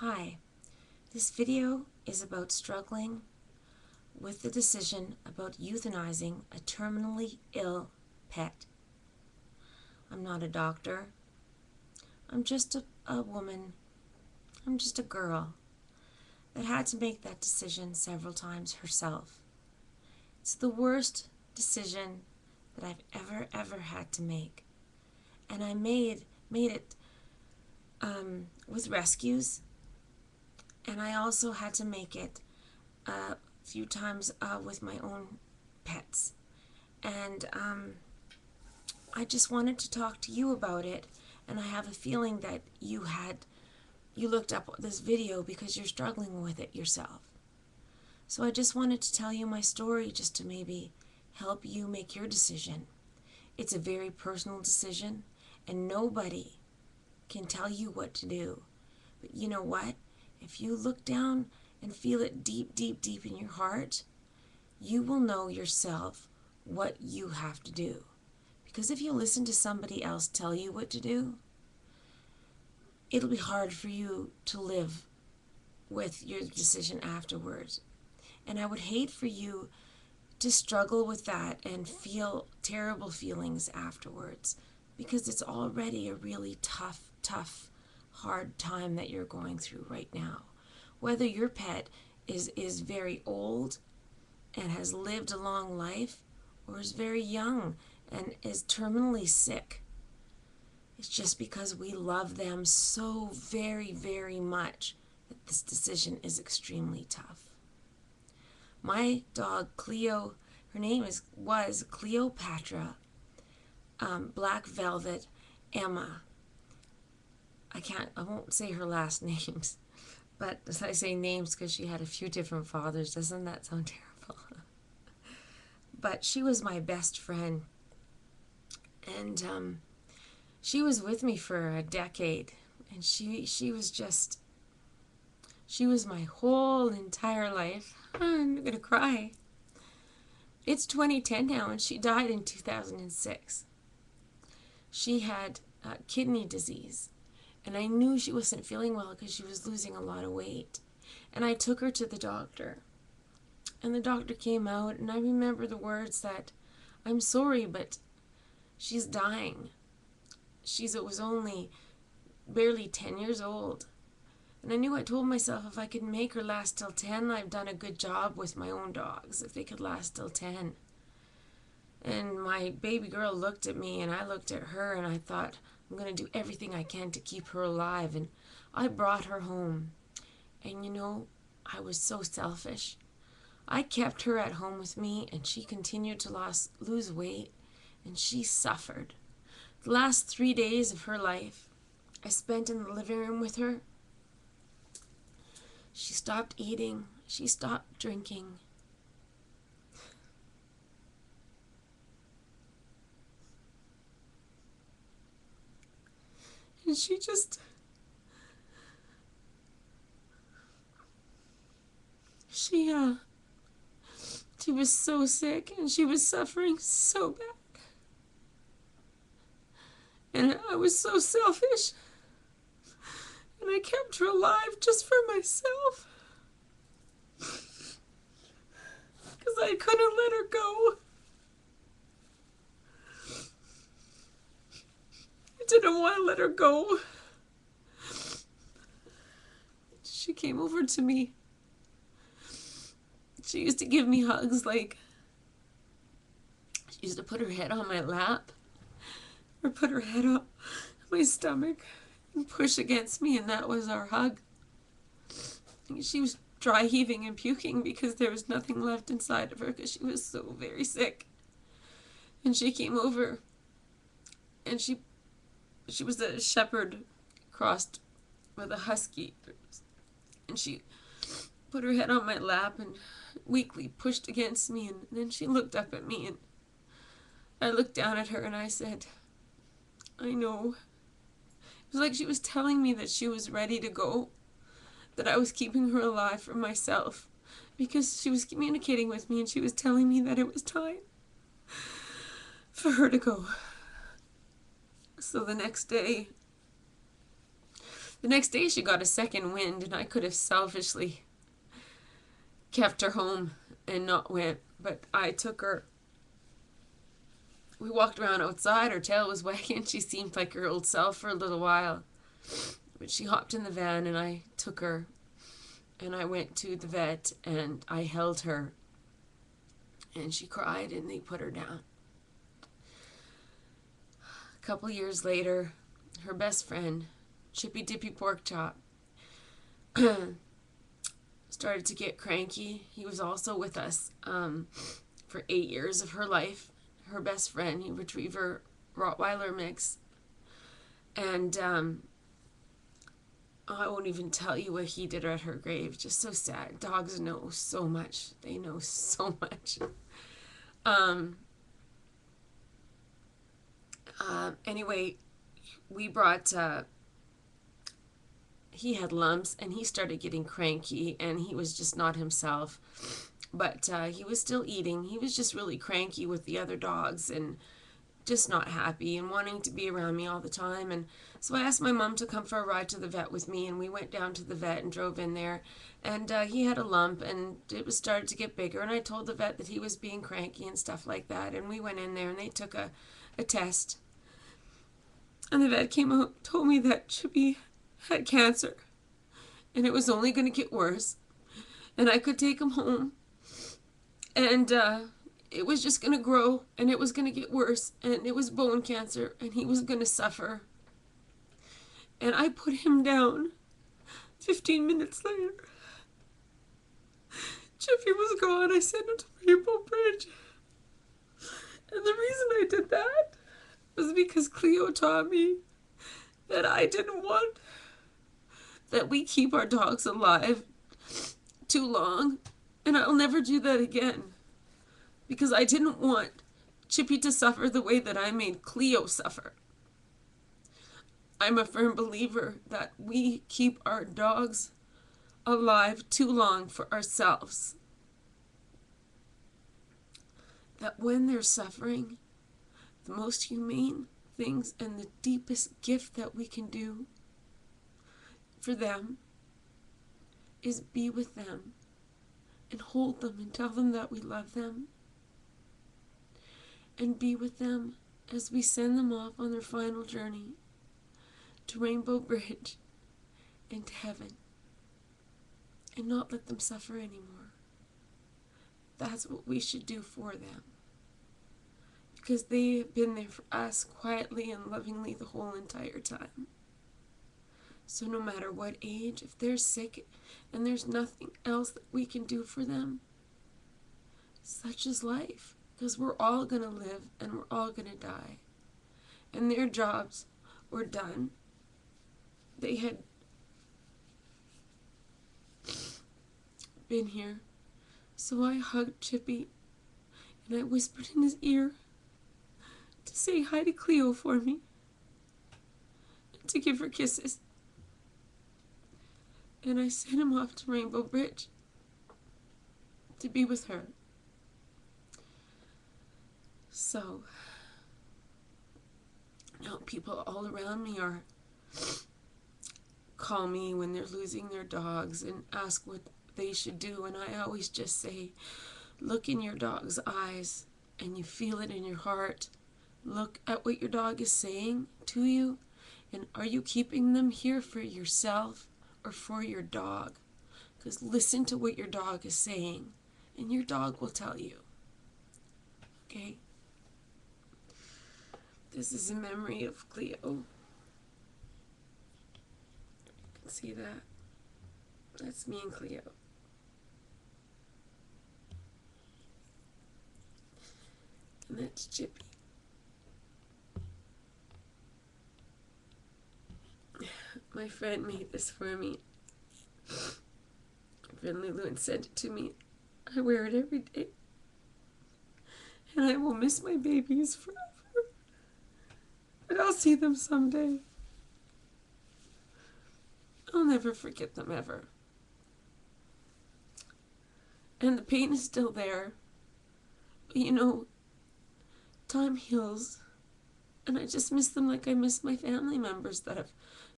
Hi, this video is about struggling with the decision about euthanizing a terminally ill pet. I'm not a doctor. I'm just a woman. I'm just a girl that had to make that decision several times herself. It's the worst decision that I've ever had to make. And I made it with rescues. And I also had to make it a few times with my own pets. And I just wanted to talk to you about it. And I have a feeling that you looked up this video because you're struggling with it yourself. So I just wanted to tell you my story just to maybe help you make your decision. It's a very personal decision, and nobody can tell you what to do. But you know what? If you look down and feel it deep, deep, deep in your heart, you will know yourself what you have to do. Because if you listen to somebody else tell you what to do, it'll be hard for you to live with your decision afterwards. And I would hate for you to struggle with that and feel terrible feelings afterwards, because it's already a really tough, hard time that you're going through right now. Whether your pet is very old and has lived a long life, or is very young and is terminally sick, it's just because we love them so very, very much that this decision is extremely tough. My dog Cleo, her name was Cleopatra, Black Velvet Emma. I won't say her last names, but I say names because she had a few different fathers. Doesn't that sound terrible? But she was my best friend, and she was with me for a decade, and she was my whole entire life. I'm gonna cry. It's 2010 now, and she died in 2006. She had kidney disease, and I knew she wasn't feeling well because she was losing a lot of weight. And I took her to the doctor, and the doctor came out, and I remember the words that, "I'm sorry, but she's dying. She was only barely 10 years old." And I knew, I told myself, if I could make her last till 10, I've done a good job with my own dogs, if they could last till 10. And my baby girl looked at me, and I looked at her, and I thought, I'm going to do everything I can to keep her alive. And I brought her home. And you know, I was so selfish. I kept her at home with me, and she continued to lose weight, and she suffered. The last 3 days of her life I spent in the living room with her. She stopped eating. She stopped drinking. And she was so sick, and she was suffering so bad. And I was so selfish. And I kept her alive just for myself. Because I couldn't let her go. I didn't want to let her go. She came over to me. She used to give me hugs, like, she used to put her head on my lap, or put her head on my stomach and push against me, and that was our hug. And she was dry heaving and puking because there was nothing left inside of her because she was so very sick. And she came over, and she was a shepherd crossed with a husky, and she put her head on my lap and weakly pushed against me, and then she looked up at me, and I looked down at her, and I said, I know. It was like she was telling me that she was ready to go, that I was keeping her alive for myself, because she was communicating with me, and she was telling me that it was time for her to go. So the next day, The next day she got a second wind, and I could have selfishly kept her home and not went, but I took her. We walked around outside, her tail was wagging, she seemed like her old self for a little while. But she hopped in the van and I took her and I went to the vet and I held her and she cried and they put her down. A couple years later, her best friend, Chippy Dippy Pork Chop, started to get cranky. He was also with us for 8 years of her life. Her best friend, he retriever Rottweiler mix. And I won't even tell you what he did at her grave. Just so sad. Dogs know so much. They know so much. Anyway, we brought, he had lumps and he started getting cranky and he was just not himself. But he was still eating. He was just really cranky with the other dogs and just not happy and wanting to be around me all the time. And so I asked my mom to come for a ride to the vet with me, and we went down to the vet and drove in there. And he had a lump, and it was started to get bigger. And I told the vet that he was being cranky and stuff like that. And we went in there, and they took a test. And the vet came out, told me that Chippy had cancer, and it was only going to get worse. And I could take him home. And it was just going to grow, and it was going to get worse, and it was bone cancer, and he was going to suffer. And I put him down. 15 minutes later, Chippy was gone. I sent him to Rainbow Bridge. And the reason I did that was because Cleo taught me that I didn't want that we keep our dogs alive too long. And I'll never do that again. Because I didn't want Chippy to suffer the way that I made Cleo suffer. I'm a firm believer that we keep our dogs alive too long for ourselves. That when they're suffering, the most humane things and the deepest gift that we can do for them is be with them and hold them and tell them that we love them. And be with them as we send them off on their final journey to Rainbow Bridge and to heaven, and not let them suffer anymore. That's what we should do for them, because they have been there for us quietly and lovingly the whole entire time. So no matter what age, if they're sick and there's nothing else that we can do for them, such is life. Because we're all going to live and we're all going to die. And their jobs were done. They had been here. So I hugged Chippy and I whispered in his ear to say hi to Cleo for me and to give her kisses. And I sent him off to Rainbow Bridge to be with her. So, now people all around me call me when they're losing their dogs and ask what they should do. And I always just say, look in your dog's eyes and you feel it in your heart. Look at what your dog is saying to you. And are you keeping them here for yourself or for your dog? Because listen to what your dog is saying and your dog will tell you. Okay? This is a memory of Cleo. You can see that. That's me and Cleo. And that's Chippy. My friend made this for me. My friend Lulu sent it to me. I wear it every day. And I will miss my babies forever. But I'll see them someday. I'll never forget them ever. And the pain is still there. But you know, time heals. And I just miss them like I miss my family members that have